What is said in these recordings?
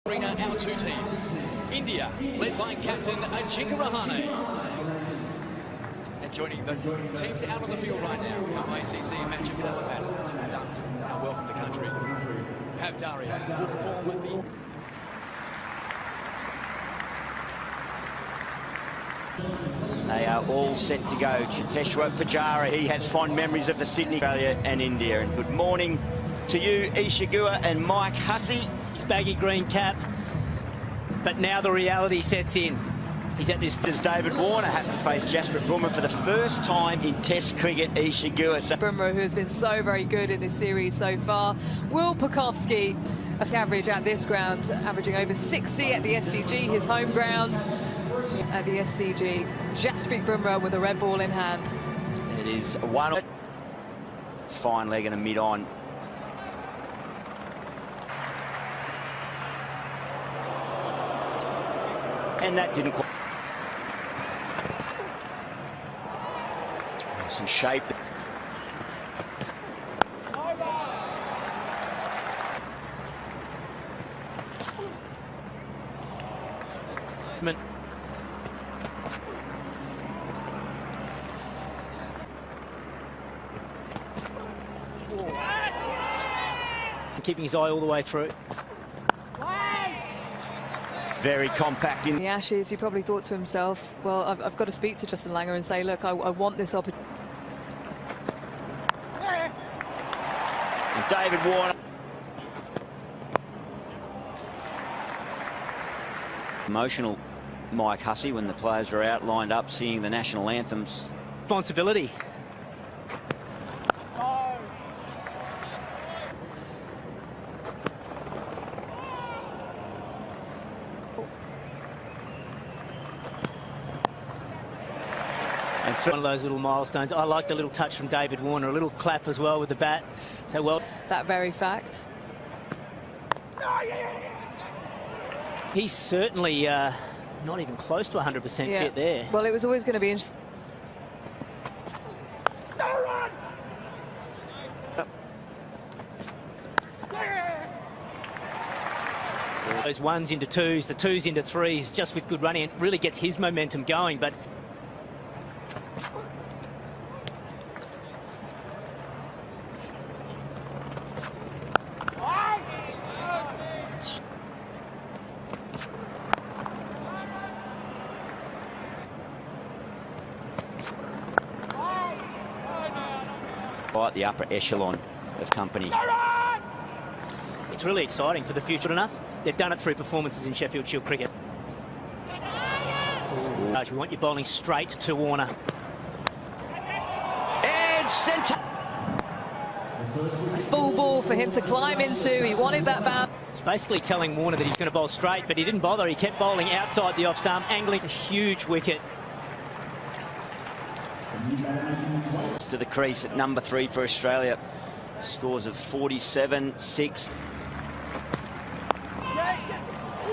Our two teams. India, led by Captain Ajika Rahane. And joining the teams out on the field right now, come ACC match of power battle to conduct our welcome to country. Pavdaria will perform the... They are all set to go. Chiteshwar Pujara, he has fond memories of the Sydney, Australia and India. And good morning to you, Ishigua and Mike Hussey. His baggy green cap, but now the reality sets in. He's at this... As David Warner has to face Jasprit Bumrah for the first time in Test cricket, Ishigua. Bumrah, who has been so very good in this series so far. Will Pucovski, average at this ground, averaging over 60 at the SCG, his home ground. At the SCG, Jasprit Bumrah with a red ball in hand. It is one fine leg and a mid-on. And that didn't quite... Some shape. Keeping his eye all the way through. Very compact in the Ashes. He probably thought to himself, well, I've got to speak to Justin Langer and say, look, I want this opportunity. David Warner. Emotional Mike Hussey when the players were out lined up singing the national anthems. Responsibility. One of those little milestones. I like the little touch from David Warner, a little clap as well with the bat. So well, that very fact. He's certainly not even close to 100% fit there. Well, it was always going to be interesting. Those ones into twos, the twos into threes, just with good running, it really gets his momentum going. But right, the upper echelon of company. It's really exciting for the future enough. They've done it through performances in Sheffield Shield cricket. Ooh. We want you bowling straight to Warner. And centre. Full ball for him to climb into. He wanted that bounce. It's basically telling Warner that he's going to bowl straight, but he didn't bother. He kept bowling outside the off-stump, angling. It's a huge wicket. To the crease at number 3 for Australia. Scores of 47-6.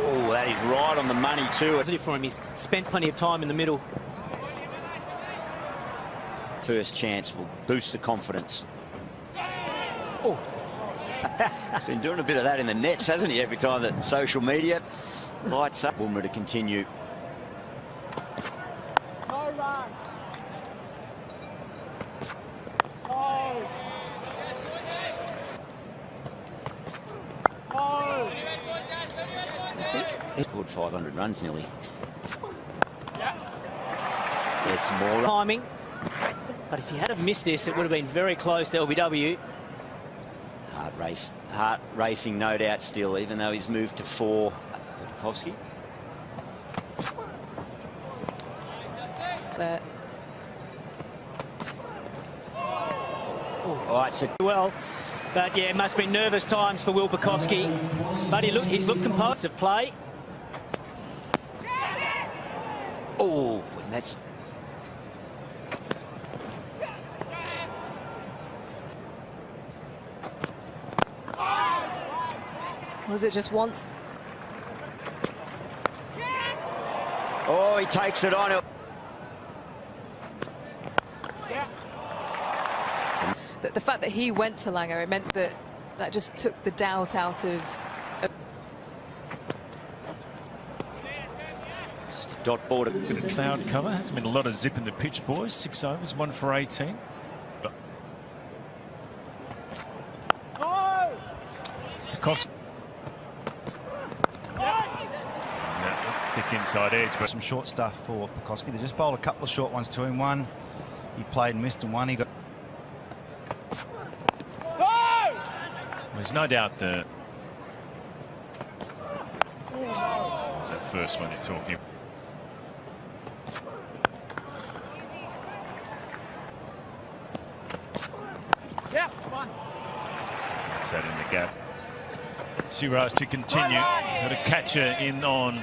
Oh, that is right on the money too. Positive for him. He's spent plenty of time in the middle. First chance will boost the confidence. Oh. He's been doing a bit of that in the nets, hasn't he? Every time that social media lights up. Bumrah to continue. He scored 500 runs nearly. There's some more timing. But if he had have missed this, it would have been very close to LBW. Heart racing, no doubt, still, even though he's moved to 4 for Pucovski. There. All right, so well, but yeah, it must be nervous times for Will Pucovski. But he's looked composed of play. Oh, and that's... Was it just once? Oh, he takes it on. The fact that he went to Langer, it meant that just took the doubt out of... dot board. Bit of cloud cover. Hasn't been a lot of zip in the pitch, boys. 6 overs, 1 for 18. Because thick inside edge, but some short stuff for Pekoski. They just bowled a couple of short ones to him. One he played and missed, and one he got. there's no doubt that it's that first one you're talking. Yeah, come on. That's that in the gap. Siraj to continue. Got a catcher in on.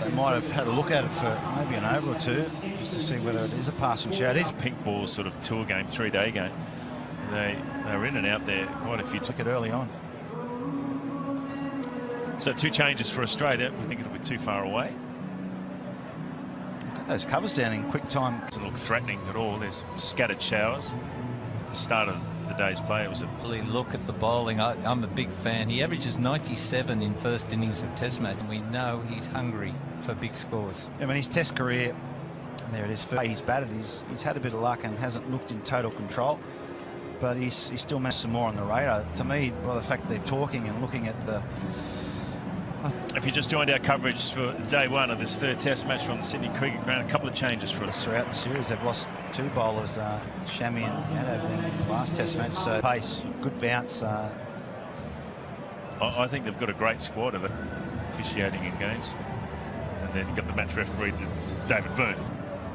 They might have had a look at it for maybe an over or two, just to see whether it is a passing shout. It is. Pink ball sort of tour game, 3-day game. They were in and out there quite a few. Took it early on. So 2 changes for Australia. We think it'll be too far away. Got those covers down in quick time. Doesn't look threatening at all. There's scattered showers. The start of the day's play, it was a Look at the bowling. I'm a big fan. He averages 97 in first innings of Test match, and we know he's hungry for big scores. I mean, his Test career, and there it is. He's batted. He's had a bit of luck and hasn't looked in total control, but he's still managed some more on the radar. To me, by the fact that they're talking and looking at the. If you just joined our coverage for day 1 of this 3rd Test match from the Sydney Cricket Ground, a couple of changes for us. Throughout the series, they've lost 2 bowlers, Shami and Yadav, in the last Test match. So pace, good bounce. I think they've got a great squad of officiating in games. And then you've got the match referee, David Byrne,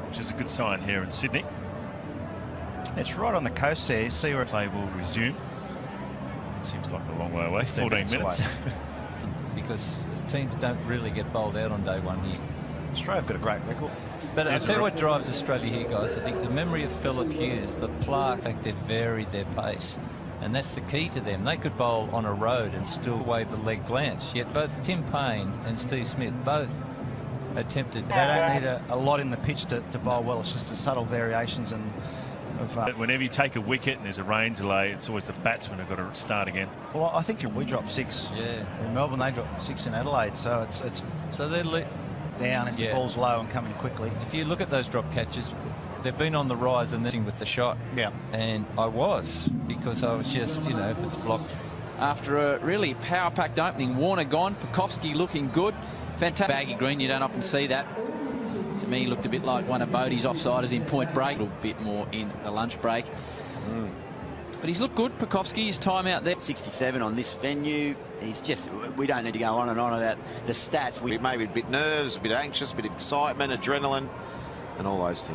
which is a good sign here in Sydney. It's right on the coast there. See where Play will resume. It seems like a long way away, 14 minutes. Because teams don't really get bowled out on day 1 here. Australia have got a great record. But I'll tell you what drives Australia here, guys. I think the memory of Phillip Hughes, the play, in fact, they've varied their pace. And that's the key to them. They could bowl on a road and still wave the leg glance. Yet both Tim Payne and Steve Smith both attempted. They don't need a lot in the pitch to bowl well. It's just the subtle variations and. Whenever you take a wicket and there's a rain delay, it's always the batsmen who've got to start again. Well, I think we dropped 6 in Melbourne. They dropped 6 in Adelaide, so it's so they're down if the ball's low and coming quickly. If you look at those drop catches, they've been on the rise and then with the shot. Yeah. And I was, because I was just, you know, if it's blocked. After a really power-packed opening, Warner gone, Pekoski looking good. Fantastic baggy green, you don't often see that. To me, he looked a bit like one of Bodie's offsiders in point break. A little bit more in the lunch break. But he's looked good, Pekoski, his time out there. 67 on this venue. He's just, we don't need to go on and on about the stats. Maybe a bit nerves, a bit anxious, a bit of excitement, adrenaline, and all those things.